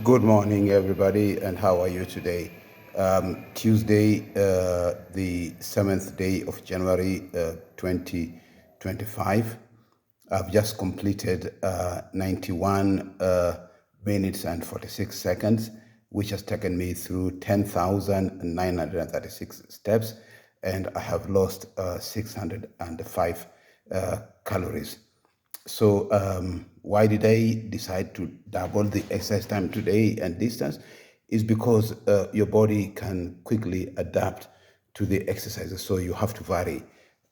Good morning, everybody, and how are you today? Tuesday, the 7th day of January 2025. I've just completed 91 minutes and 46 seconds, which has taken me through 10,936 steps, and I have lost 605 calories. So, why did I decide to double the exercise time today and distance? Is because your body can quickly adapt to the exercises. So you have to vary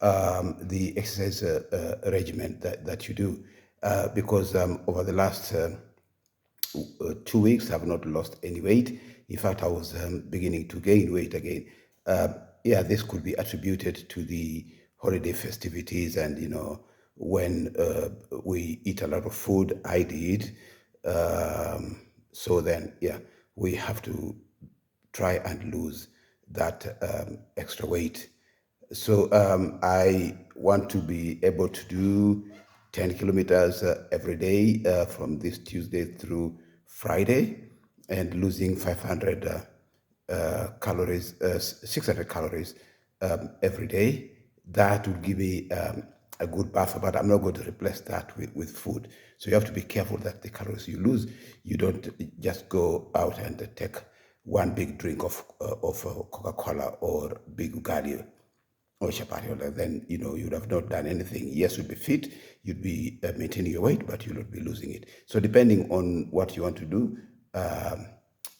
the exercise regimen that you do. Because over the last 2 weeks, I've not lost any weight. In fact, I was beginning to gain weight again. Yeah, this could be attributed to the holiday festivities and, when we eat a lot of food, I did. So then, yeah, we have to try and lose that extra weight. So I want to be able to do 10 kilometers every day from this Tuesday through Friday and losing 500 calories, 600 calories every day. That would give me a good buffer, but I'm not going to replace that with food. So you have to be careful that the calories you lose, you don't just go out and take one big drink of Coca-Cola or big ugali or chapati, then you would have not done anything. Yes, you'd be fit, you'd be maintaining your weight, but you'll not be losing it. So depending on what you want to do,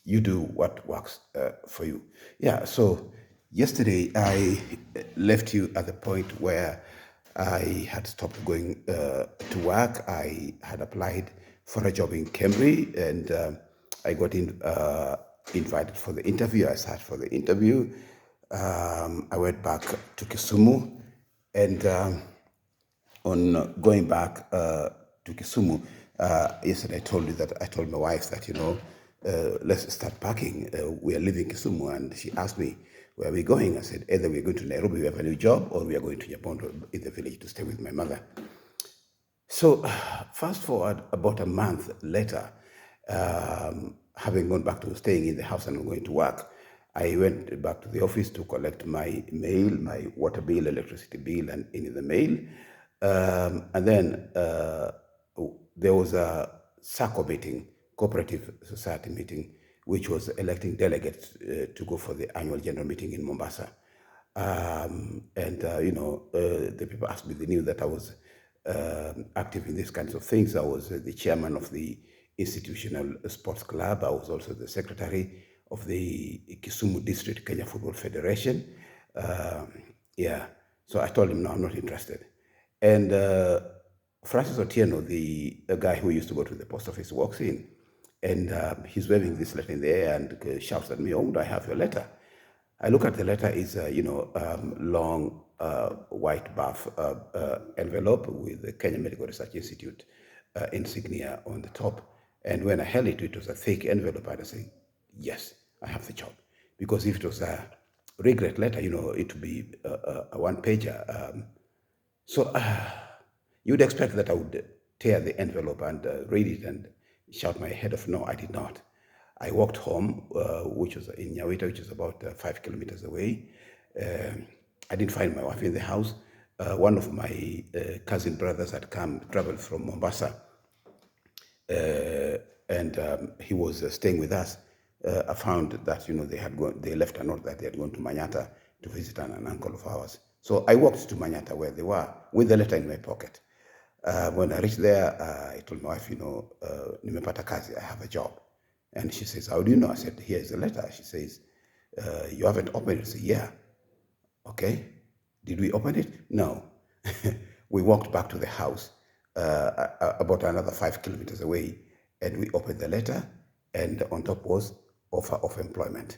you do what works for you. Yeah. So yesterday I left you at the point where I had stopped going to work. I had applied for a job in Cambridge, and I got invited for the interview. I sat for the interview. I went back to Kisumu, and on going back to Kisumu, yesterday I told my wife that, let's start packing. We are leaving Kisumu, and she asked me, where are we going? I said, either we're going to Nairobi, we have a new job, or we are going to Japan in the village to stay with my mother. So, fast forward about a month later, having gone back to staying in the house and going to work, I went back to the office to collect my mail, my water bill, electricity bill, and in the mail. And then there was a SACCO meeting, Cooperative Society meeting, which was electing delegates to go for the annual general meeting in Mombasa. And the people asked me, they knew that I was active in these kinds of things. I was the chairman of the Institutional Sports Club. I was also the secretary of the Kisumu District Kenya Football Federation. Yeah, so I told him, no, I'm not interested. And Francis Otieno, the guy who used to go to the post office, walks in, and he's waving this letter in the air and shouts at me, "Oh, I have your letter." I look at the letter. It's a long white buff envelope with the Kenya Medical Research Institute insignia on the top. And when I held it, it was a thick envelope. And I said, "Yes, I have the job." Because if it was a regret letter, it would be a one pager. So you'd expect that I would tear the envelope and read it and shout my head off. No, I did not. I walked home, which was in Nyawita, which is about 5 kilometers away. I didn't find my wife in the house. One of my cousin brothers had traveled from Mombasa, and he was staying with us. I found that they left a note that they had gone to Manyata to visit an uncle of ours. So I walked to Manyata where they were with the letter in my pocket. When I reached there, I told my wife, nimepata kazi, I have a job. And she says, how do you know? I said, here's the letter. She says, you haven't opened it? I said, yeah. Okay. Did we open it? No. We walked back to the house about another 5 kilometers away, and we opened the letter, and on top was offer of employment.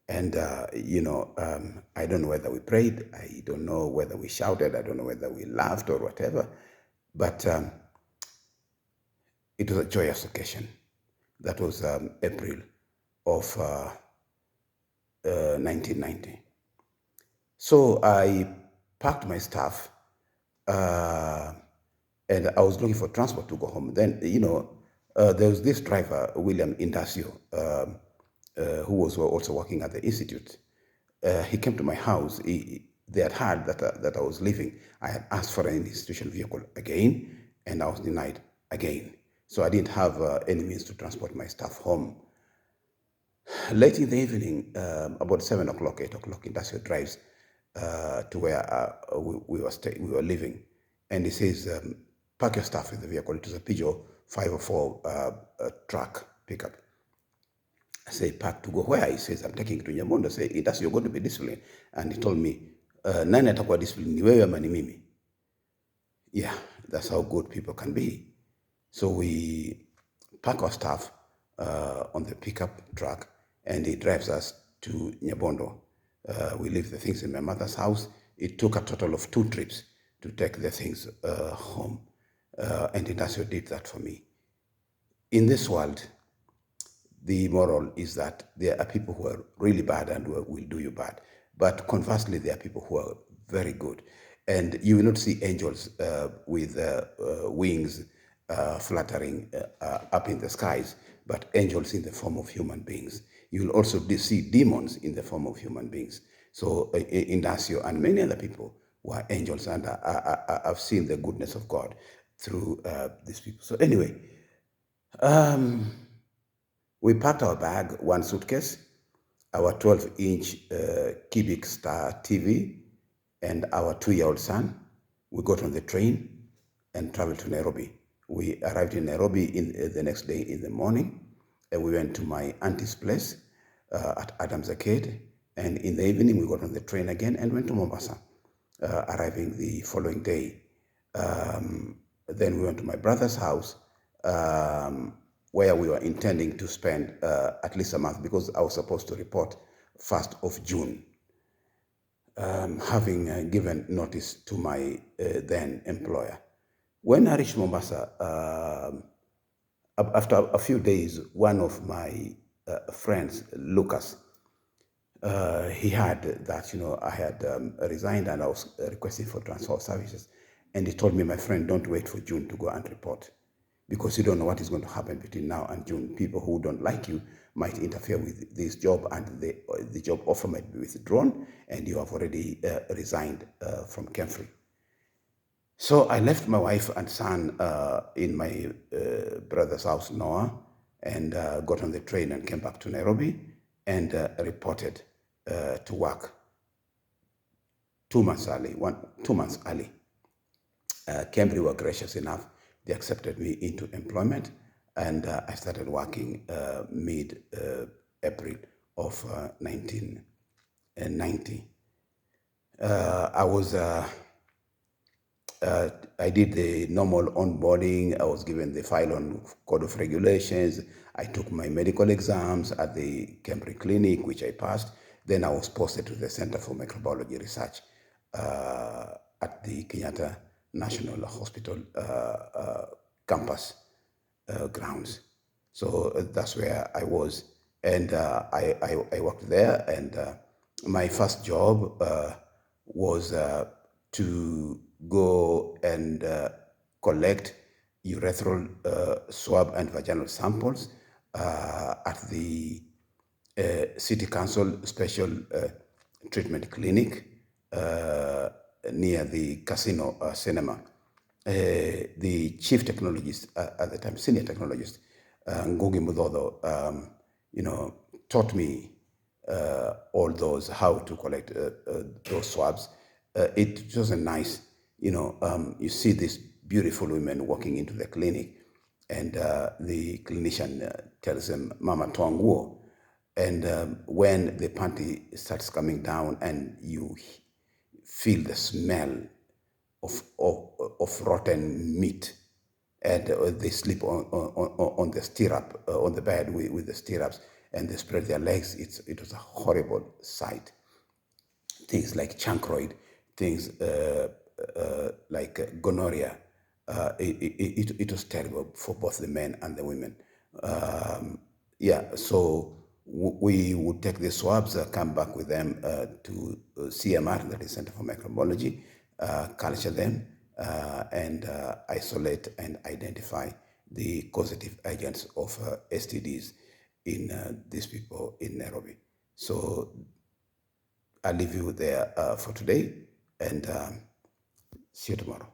And, I don't know whether we prayed. I don't know whether we shouted. I don't know whether we laughed or whatever. But it was a joyous occasion. That was April of 1990. So I packed my stuff, and I was looking for transport to go home. Then, There was this driver, William Indasio, who was also working at the institute. He came to my house. They had heard that I was leaving. I had asked for an institution vehicle again, and I was denied again. So I didn't have any means to transport my staff home. Late in the evening, about 7 o'clock, 8 o'clock, Indasio drives to where we were living. And he says, park your stuff in the vehicle. It was a Peugeot 504 truck pickup. I say, park to go where? He says, I'm taking it to Nyamondo. I say, Indasio, you're going to be disciplined. And he told me, nani atakuwa disciplined, ni wewe ama ni mimi? Yeah, that's how good people can be. So we pack our stuff on the pickup truck, and he drives us to Nyabondo. We leave the things in my mother's house. It took a total of 2 trips to take the things home. And Indasio did that for me. In this world, the moral is that there are people who are really bad and will do you bad. But conversely, there are people who are very good. And you will not see angels with wings fluttering up in the skies, but angels in the form of human beings. You will also see demons in the form of human beings. So Indasio and many other people were angels, and I've seen the goodness of God through these people. So anyway, we packed our bag, 1 suitcase, our 12-inch cubic star TV, and our 2-year-old son. We got on the train and traveled to Nairobi. We arrived in Nairobi the next day in the morning, and we went to my auntie's place at Adams Arcade. And in the evening, we got on the train again and went to Mombasa, arriving the following day. Then we went to my brother's house, where we were intending to spend at least a month, because I was supposed to report 1st of June, having given notice to my then employer. When I reached Mombasa, after a few days, one of my friends, Lucas, he heard that, I had resigned and I was requesting for transfer of services. And he told me, my friend, don't wait for June to go and report, because you don't know what is going to happen between now and June. People who don't like you might interfere with this job, and the job offer might be withdrawn, and you have already resigned from Kemfrey. So I left my wife and son in my brother's house, Noah, and got on the train and came back to Nairobi and reported to work 2 months early. 2 months early. Kemfrey were gracious enough. They accepted me into employment, and I started working mid-April of 1990. I did the normal onboarding. I was given the file on Code of Regulations. I took my medical exams at the Kemfrey Clinic, which I passed. Then I was posted to the Center for Microbiology Research at the Kenyatta National Hospital campus grounds. So that's where I was. And I worked there, and my first job was to go and collect urethral swab and vaginal samples at the City Council Special Treatment Clinic near the Casino Cinema. The chief technologist at the time, senior technologist, Ngugi Mudhodo, taught me all those, how to collect those swabs. It wasn't nice, you see these beautiful women walking into the clinic, and the clinician tells them, Mama Twanguo. And when the panty starts coming down and you feel the smell of rotten meat, and they sleep on the stirrup, on the bed with the stirrups, and they spread their legs, it was a horrible sight. Things like chancroid, things like gonorrhea, it was terrible for both the men and the women. So we would take the swabs, come back with them to CMR, that is Center for Microbiology, culture them, and isolate and identify the causative agents of STDs in these people in Nairobi. So I'll leave you there for today, and see you tomorrow.